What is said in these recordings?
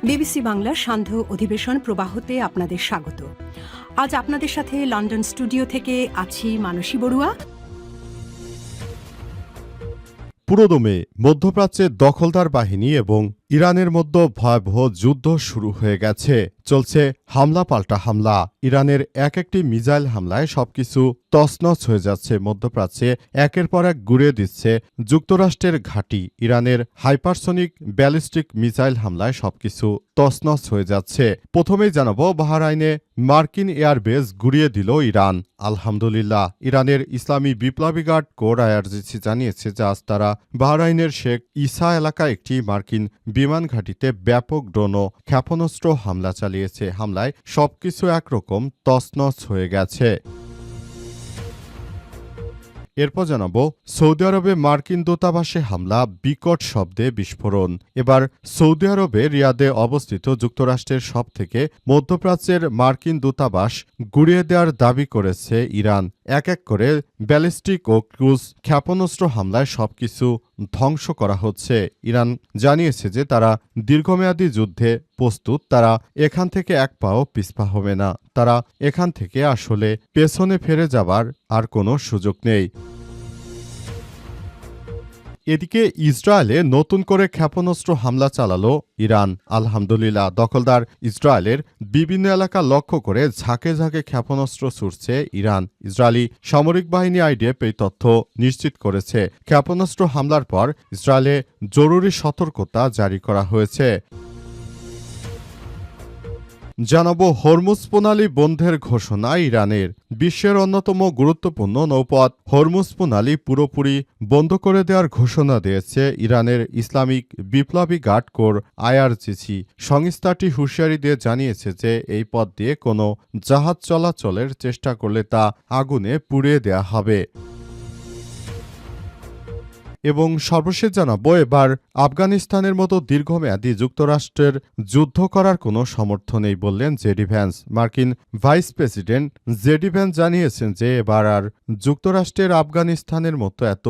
BBC বাংলার সান্ধ্য অধিবেশন প্রবাহতে আপনাদের স্বাগত। আজ আপনাদের সাথে লন্ডন স্টুডিও থেকে আছি মানসী বড়ুয়া। পুরোদমে মধ্যপ্রাচ্যের দখলদার বাহিনী এবং ইরানের মধ্যে ভয়াবহ যুদ্ধ শুরু হয়ে গেছে। চলছে হামলা পাল্টা হামলা। ইরানের একটি মিসাইল হামলায় সবকিছু তছনছ হয়ে যাচ্ছে। মধ্যপ্রাচ্যে একের পর এক গুঁড়িয়ে দিচ্ছে যুক্তরাষ্ট্রের ঘাঁটি। ইরানের হাইপারসনিক ব্যালিস্টিক মিসাইল হামলায় সবকিছু তছনছ হয়ে যাচ্ছে। প্রথমেই জানাবো, বাহরাইনে মার্কিন এয়ারবেস গুঁড়িয়ে দিল ইরান। আলহামদুলিল্লাহ। ইরানের ইসলামী বিপ্লবী গার্ড কোর আইআরজিসি জানিয়েছে যে আজ তারা বাহরাইনের শেখ ইসা এলাকায় একটি মার্কিন বিমান ঘাঁটিতে ব্যাপক ড্রোন ও ক্ষেপণাস্ত্র হামলা চালিয়েছে। হামলায় সবকিছু একরকম তছনছ হয়ে গেছে। এরপর জানাবো, সৌদি আরবে মার্কিন দূতাবাসে হামলা, বিকট শব্দে বিস্ফোরণ। এবার সৌদি আরবে রিয়াদে অবস্থিত যুক্তরাষ্ট্রের সবথেকে মধ্যপ্রাচ্যের মার্কিন দূতাবাস গুঁড়িয়ে দেওয়ার দাবি করেছে ইরান। এক এক করে ব্যালিস্টিক ও ক্রুজ ক্ষেপণাস্ত্র হামলায় সবকিছু ধ্বংস করা হচ্ছে। ইরান জানিয়েছে যে তারা দীর্ঘমেয়াদী যুদ্ধে প্রস্তুত। তারা এখান থেকে এক পাও পিছপা হবে না। তারা এখান থেকে আসলে পেছনে ফিরে যাবার আর কোনো সুযোগ নেই। এদিকে ইসরায়েলে নতুন করে ক্ষেপণাস্ত্র হামলা চালালো ইরান। আলহামদুলিল্লাহ। দখলদার ইসরায়েলের বিভিন্ন এলাকা লক্ষ্য করে ঝাঁকে ঝাঁকে ক্ষেপণাস্ত্র ছুড়ছে ইরান। ইসরায়েলি সামরিক বাহিনী আইডিএফ এই তথ্য নিশ্চিত করেছে। ক্ষেপণাস্ত্র হামলার পর ইসরায়েলে জরুরি সতর্কতা জারি করা হয়েছে। জানাবো, হরমুজ প্রণালী বন্ধের ঘোষণা ইরানের। বিশ্বের অন্যতম গুরুত্বপূর্ণ নৌপথ হরমুজ প্রণালী পুরোপুরি বন্ধ করে দেওয়ার ঘোষণা দিয়েছে ইরানের ইসলামিক বিপ্লবী গার্ড কোর আইআরজিসি। সংস্থাটি হুঁশিয়ারি দিয়ে জানিয়েছে যে এই পথ দিয়ে কোনো জাহাজ চলাচলের চেষ্টা করলে তা আগুনে পুড়িয়ে দেয়া হবে। এবং সর্বশেষ জানাবো, এবার আফগানিস্তানের মতো দীর্ঘমেয়াদী যুক্তরাষ্ট্রের যুদ্ধ করার কোনো সমর্থ নেই বললেন জেডি ভ্যান্স। মার্কিন ভাইস প্রেসিডেন্ট জেডি ভ্যান্স জানিয়েছেন যে এবার আর যুক্তরাষ্ট্রের আফগানিস্তানের মতো এত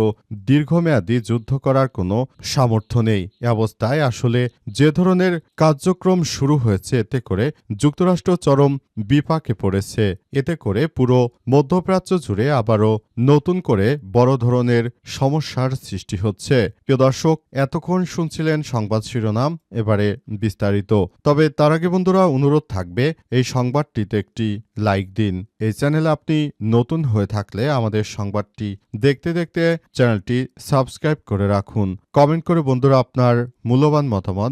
দীর্ঘমেয়াদী যুদ্ধ করার কোনো সামর্থ্য নেই। এ অবস্থায় আসলে যে ধরনের কার্যক্রম শুরু হয়েছে, এতে করে যুক্তরাষ্ট্র চরম বিপাকে পড়েছে। এতে করে পুরো মধ্যপ্রাচ্য জুড়ে আবারও নতুন করে বড় ধরনের সমস্যার সৃষ্টি হচ্ছে। প্রিয় দর্শক, এতক্ষণ শুনছিলেন সংবাদ শিরোনাম, এবারে বিস্তারিত। তবে তার আগে বন্ধুরা, অনুরোধ থাকবে এই সংবাদটিতে একটি লাইক দিন। এই চ্যানেলে আপনি নতুন হয়ে থাকলে আমাদের সংবাদটি দেখতে দেখতে চ্যানেলটি সাবস্ক্রাইব করে রাখুন। কমেন্ট করে বন্ধুরা আপনার মূল্যবান মতামত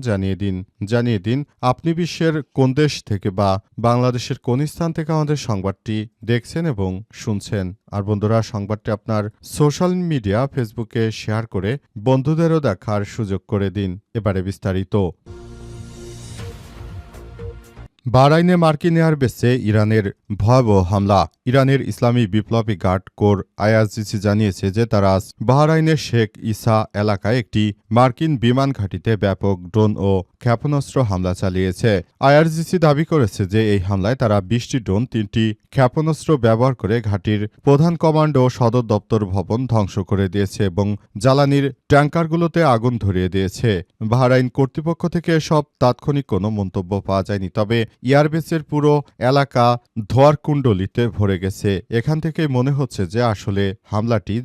জানিয়ে দিন আপনি বিশ্বের কোন দেশ থেকে বা বাংলাদেশের কোন স্থান থেকে আমাদের সংবাদটি দেখছেন এবং শুনছেন। আর বন্ধুরা, সংবাদটি আপনার সোশ্যাল মিডিয়া ফেসবুকে শেয়ার করে বন্ধুদেরও দেখার সুযোগ করে দিন। এবারে বিস্তারিত। বাহরাইনে মার্কিন এয়ারবেসে ইরানের ভয়াবহ হামলা। ইরানের ইসলামী বিপ্লবী গার্ড কোর আইআরজিসি জানিয়েছে যে তারা আজ বাহরাইনের শেখ ইসা এলাকায় একটি মার্কিন বিমান ঘাঁটিতে ব্যাপক ড্রোন ও ক্ষেপণাস্ত্র হামলা চালিয়েছে। আইআরজিসি দাবি করেছে যে এই হামলায় তারা ২০টি ড্রোন, ৩টি ক্ষেপণাস্ত্র ব্যবহার করে ঘাঁটির প্রধান কমান্ড ও সদর দপ্তর ভবন ধ্বংস করে দিয়েছে এবং জ্বালানির ট্যাঙ্কারগুলোতে আগুন ধরিয়ে দিয়েছে। বাহরাইন কর্তৃপক্ষ থেকে এসব তাৎক্ষণিক কোনো মন্তব্য পাওয়া যায়নি। তবে এয়ারবেসের পুরো এলাকা ধোঁয়ার কুণ্ডলিতে ভরে গেছে। এখান থেকেই মনে হচ্ছে যে আসলে হামলাটি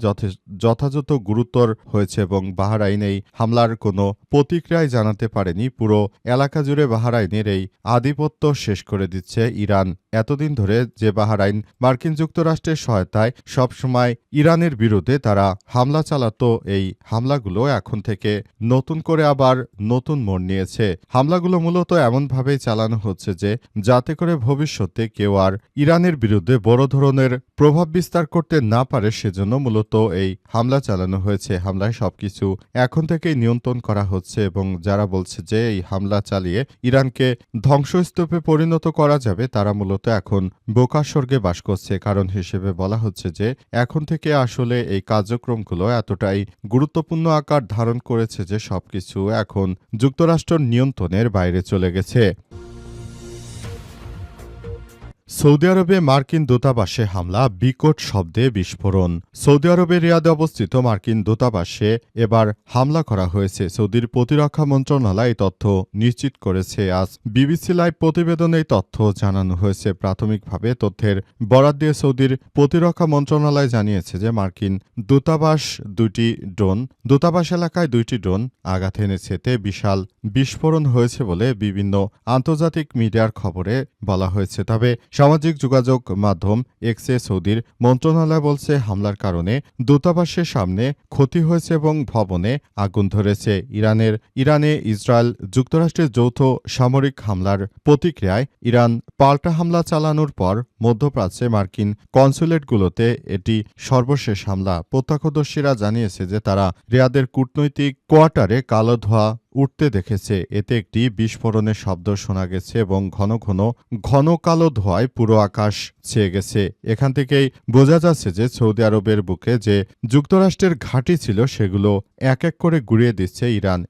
যথাযথ গুরুতর হয়েছে এবং বাহরাইন এই হামলার কোনো প্রতিক্রিয়াই জানাতে পারেনি। পুরো এলাকা জুড়ে বাহরাইনের এই আধিপত্য শেষ করে দিচ্ছে ইরান। এতদিন ধরে যে বাহরাইন মার্কিন যুক্তরাষ্ট্রের সহায়তায় সবসময় ইরানের বিরুদ্ধে তারা হামলা চালাতো, এই হামলাগুলো এখন থেকে নতুন করে আবার নতুন মোড় নিয়েছে। হামলাগুলো মূলত এমনভাবেই চালানো হচ্ছে যে যাতে করে ভবিষ্যতে কেউ আর ইরানের বিরুদ্ধে বড় ধরনের প্রভাব বিস্তার করতে না পারে, সেজন্য মূলত এই হামলা চালানো হয়েছে। হামলায় সবকিছু এখন থেকেই নিয়ন্ত্রণ করা হচ্ছে এবং যারা বলছে যে এই হামলা চালিয়ে ইরানকে ধ্বংসস্তূপে পরিণত করা যাবে, তারা মূলত এখন বোকা স্বর্গে বাস করছে। কারণ হিসেবে বলা হচ্ছে যে এখন থেকে আসলে এই কার্যক্রমগুলো এতটাই গুরুত্বপূর্ণ আকার ধারণ করেছে যে সবকিছু এখন যুক্তরাষ্ট্রের নিয়ন্ত্রণের বাইরে চলে গেছে। সৌদি আরবে মার্কিন দূতাবাসে হামলা, বিকট শব্দে বিস্ফোরণ। সৌদি আরবের রিয়াদে অবস্থিত মার্কিন দূতাবাসে এবার হামলা করা হয়েছে। সৌদির প্রতিরক্ষা মন্ত্রণালয় এই তথ্য নিশ্চিত করেছে। আজ বিবিসি লাইভ প্রতিবেদনে এই তথ্য জানানো হয়েছে। প্রাথমিকভাবে তথ্যের বরাত দিয়ে সৌদির প্রতিরক্ষা মন্ত্রণালয় জানিয়েছে যে মার্কিন দূতাবাস এলাকায় 2টি ড্রোন আঘাত এনেছে। এতে বিশাল বিস্ফোরণ হয়েছে বলে বিভিন্ন আন্তর্জাতিক মিডিয়ার খবরে বলা হয়েছে। তবে সামাজিক যোগাযোগ মাধ্যম এক্সে সৌদির মন্ত্রণালয় বলছে হামলার কারণে দূতাবাসের সামনে ক্ষতি হয়েছে এবং ভবনে আগুন ধরেছে। ইরানে ইসরায়েল যুক্তরাষ্ট্রের যৌথ সামরিক হামলার প্রতিক্রিয়ায় ইরান পাল্টা হামলা চালানোর পর মধ্যপ্রাচ্যে মার্কিন কনসুলেটগুলোতে এটি সর্বশেষ হামলা। প্রত্যক্ষদর্শীরা জানিয়েছে যে তারা রিয়াদের কূটনৈতিক কোয়ার্টারে কালো ধোঁয়া উঠতে দেখেছে। এতে একটি বিস্ফোরণের শব্দ শোনা গেছে এবং ঘন কালো ধোঁয়ায় পুরো আকাশ ছেয়ে গেছে। এখান থেকেই বোঝা যাচ্ছে যে সৌদি আরবের বুকে যে যুক্তরাষ্ট্রের ঘাঁটি ছিল সেগুলো এক এক করে গুড়িয়ে দিচ্ছে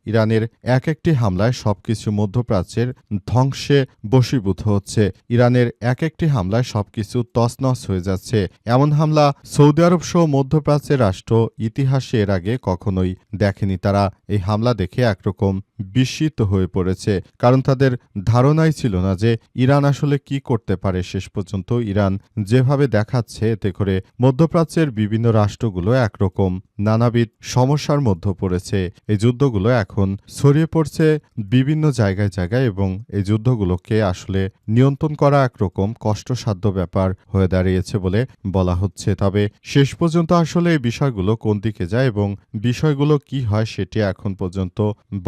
ইরানের এক একটি হামলায় সবকিছু মধ্যপ্রাচ্যের ধ্বংসে বশীভূত হচ্ছে। ইরানের এক একটি হামলায় সবকিছু তছনছ হয়ে যাচ্ছে। এমন হামলা সৌদি আরব সহ মধ্যপ্রাচ্যের রাষ্ট্র ইতিহাসে এর আগে কখনোই দেখেনি। তারা এই হামলা দেখে একরকম বিস্মিত হয়ে পড়েছে, কারণ তাদের ধারণাই ছিল না যে ইরান আসলে কি করতে পারে। শেষ পর্যন্ত ইরান যেভাবে দেখাচ্ছে, এতে করে মধ্যপ্রাচ্যের বিভিন্ন রাষ্ট্রগুলো একরকম নানাবিধ সমস্যার মধ্যে পড়েছে। এই যুদ্ধগুলো এখন ছড়িয়ে পড়ছে বিভিন্ন জায়গায় এবং এই যুদ্ধগুলোকে আসলে নিয়ন্ত্রণ করা একরকম কষ্টসাধ্য ব্যাপার হয়ে দাঁড়িয়েছে বলে বলা হচ্ছে। তবে শেষ পর্যন্ত আসলে এই বিষয়গুলো কোন দিকে যায় এবং বিষয়গুলো কি হয় সেটি এখন পর্যন্ত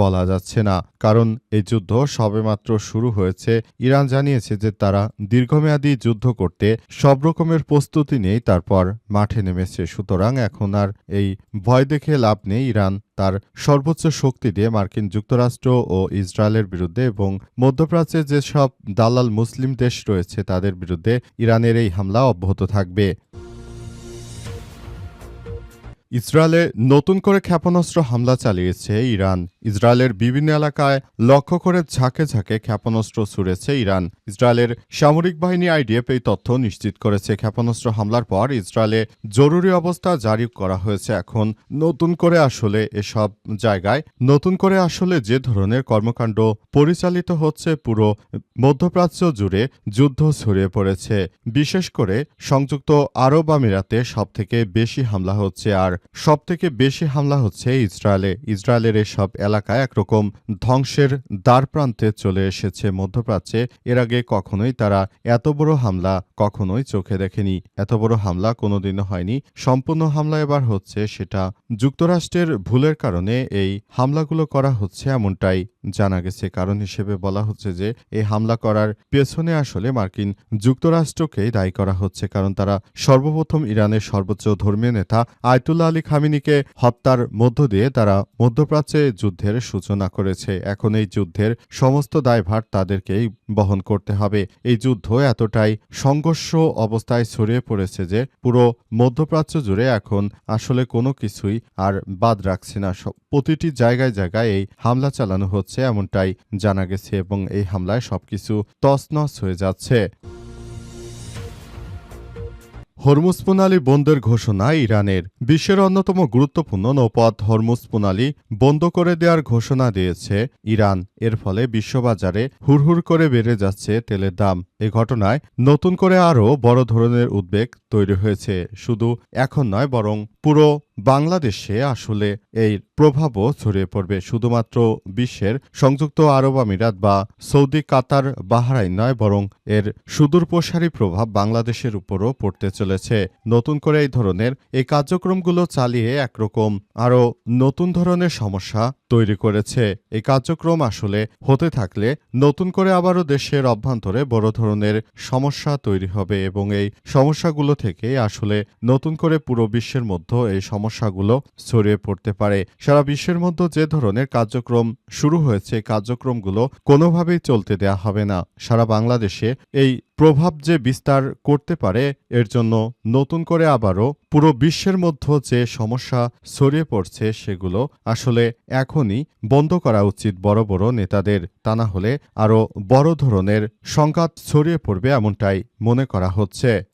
বলা যাচ্ছে না, কারণ এই যুদ্ধ সবেমাত্র শুরু হয়েছে। ইরান জানিয়েছে যে তারা দীর্ঘমেয়াদী যুদ্ধ করতে সব রকমের প্রস্তুতি নিয়েই তারপর মাঠে নেমেছে। সুতরাং এখন আর এই ভয় দেখে লাভ নেই। ইরান তার সর্বোচ্চ শক্তি দিয়ে মার্কিন যুক্তরাষ্ট্র ও ইসরায়েলের বিরুদ্ধে এবং মধ্যপ্রাচ্যে যেসব দালাল মুসলিম দেশ রয়েছে তাদের বিরুদ্ধে ইরানের এই হামলা অব্যাহত থাকবে। ইসরায়েলে নতুন করে ক্ষেপণাস্ত্র হামলা চালিয়েছে ইরান। ইসরায়েলের বিভিন্ন এলাকায় লক্ষ্য করে ঝাঁকে ঝাঁকে ক্ষেপণাস্ত্র ছুড়েছে ইরান। ইসরায়েলের সামরিক বাহিনী আইডিএফ এই তথ্য নিশ্চিত করেছে। ক্ষেপণাস্ত্র হামলার পর ইসরায়েলে জরুরি অবস্থা জারি করা হয়েছে। এখন নতুন করে আসলে যে ধরনের কর্মকাণ্ড পরিচালিত হচ্ছে, পুরো মধ্যপ্রাচ্য জুড়ে যুদ্ধ ছড়িয়ে পড়েছে। বিশেষ করে সংযুক্ত আরব আমিরাতে সবথেকে বেশি হামলা হচ্ছে, আর সবথেকে বেশি হামলা হচ্ছে ইসরায়েলের এসব এলাকায় একরকম ধ্বংসের দ্বারপ্রান্তে চলে এসেছে মধ্যপ্রাচ্যে। এর আগে কখনোই তারা এত বড় হামলা কখনোই চোখে দেখেনি। এত বড় হামলা কোনোদিনও হয়নি। সম্পূর্ণ হামলা এবার হচ্ছে, সেটা যুক্তরাষ্ট্রের ভুলের কারণে এই হামলাগুলো করা হচ্ছে এমনটাই জানা গেছে। কারণ হিসেবে বলা হচ্ছে যে এই হামলা করার পেছনে আসলে মার্কিন যুক্তরাষ্ট্রকেই দায়ী করা হচ্ছে, কারণ তারা সর্বপ্রথম ইরানের সর্বোচ্চ ধর্মীয় নেতা আয়াতুল্লাহ আলী খামেনিকে হত্যার মধ্য দিয়ে তারা মধ্যপ্রাচ্যে যুদ্ধের সূচনা করেছে। এখন এই যুদ্ধের সমস্ত দায়ভার তাদেরকেই বহন করতে হবে। এই যুদ্ধ এতটাই সংঘর্ষ অবস্থায় ছড়িয়ে পড়েছে যে পুরো মধ্যপ্রাচ্য জুড়ে এখন আসলে কোনো কিছুই আর বাদ রাখছে না। প্রতিটি জায়গায় এই হামলা চালানো হচ্ছে এমনটাই জানা গেছে এবং এই হামলায় সবকিছু তছনছ হয়ে যাচ্ছে। হরমুজ প্রণালী বন্ধের ঘোষণা ইরানের। বিশ্বের অন্যতম গুরুত্বপূর্ণ নৌপথ হরমুজ প্রণালী বন্ধ করে দেওয়ার ঘোষণা দিয়েছে ইরান। এর ফলে বিশ্ববাজারে হুড়হুড় করে বেড়ে যাচ্ছে তেলের দাম। এ ঘটনায় নতুন করে আরও বড় ধরনের উদ্বেগ তৈরি হয়েছে। শুধু এখন নয়, বরং পুরো বাংলাদেশে আসলে এই প্রভাবও ছড়িয়ে পড়বে। শুধুমাত্র বিশ্বের সংযুক্ত আরব আমিরাত বা সৌদি, কাতার, বাহরাইন নয়, বরং এর সুদূরপ্রসারী প্রভাব বাংলাদেশের উপরও পড়তে চলেছে। নতুন করে এই ধরনের এই কার্যক্রমগুলো চালিয়ে একরকম আরও নতুন ধরনের সমস্যা তৈরি করেছে। এই কার্যক্রম আসলে হতে থাকলে নতুন করে আবারও দেশের অভ্যন্তরে বড় ধরনের সমস্যা তৈরি হবে এবং এই সমস্যাগুলো থেকে আসলে নতুন করে পুরো বিশ্বের মধ্যে এই সমস্যাগুলো ছড়িয়ে পড়তে পারে। সারা বিশ্বের মধ্যে যে ধরনের কার্যক্রম শুরু হয়েছে, কার্যক্রমগুলো কোনোভাবেই চলতে দেয়া হবে না। সারা বাংলাদেশে এই প্রভাব যে বিস্তার করতে পারে এর জন্য নতুন করে আবারও পুরো বিশ্বের মধ্যে যে সমস্যা ছড়িয়ে পড়ছে সেগুলো আসলে এখনই বন্ধ করা উচিত বড় বড় নেতাদের, তা না হলে আরও বড় ধরনের সংঘাত ছড়িয়ে পড়বে এমনটাই মনে করা হচ্ছে।